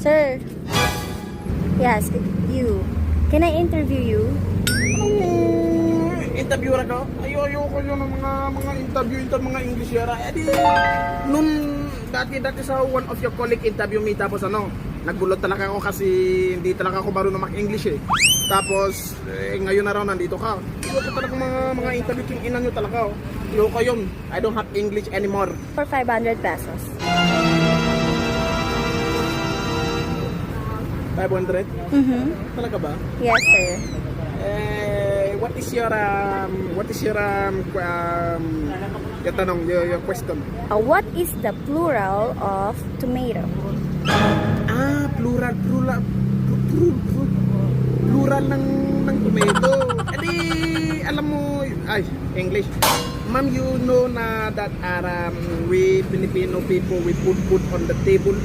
Sir. Yes, you. Can I interview you? Interviewer ako? Ayoko yun ng mga interview, mga English yara. Eh di, nung dati sa one of your colleague interview me, tapos nagbulot talaga ako kasi hindi talaga ako marunong mag-English eh. Tapos, ngayon na raw nandito ka. Ayoko talaga mga interview, king ina nyo talaga oh. Ayoko yun. I don't have English anymore. For 500 pesos. 500? Talaga ba? Yes, sir. What is your your question? What is the plural of tomato? Plural ng tomato. Edi, alam mo, English. Ma'am, you know na that we Filipino people, we put food on the table.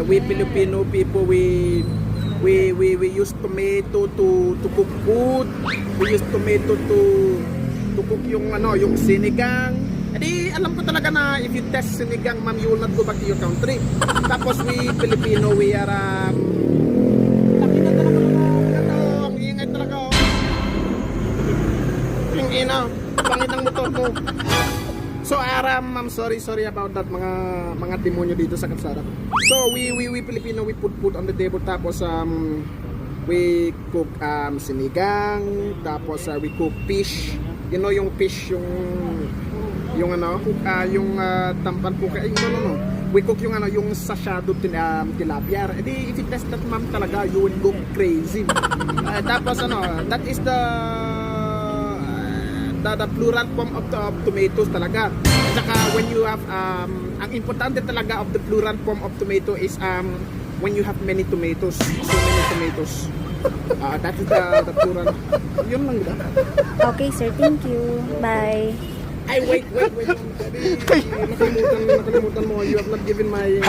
We Filipino people, we use tomato to cook food. We use tomato to cook yung sinigang. Edi alam ko talaga na if you test sinigang, ma'am, you will not go back to your country. Tapos we Filipino, we are laki na talaga ang ingay talaga oh. Yung ina, pangit ng motor mo. So ma'am, sorry about that mga demonyo dito sa kalsada. So we Filipino, we put food on the table, tapos we cook sinigang, tapos we cook fish. You know yung fish, yung tampan po kay no. We cook yung sashado tilapia. Edi if you test that, ma'am, talaga you will go crazy. Tapos that is the plural form of tomatoes talaga. At saka when you have ang importante talaga of the plural form of tomato is when you have many tomatoes, so many tomatoes. That is the plural. Yun lang ba? Okay, sir. Thank you. Bye. Ay, wait. Nakalimutan mo. You have not given my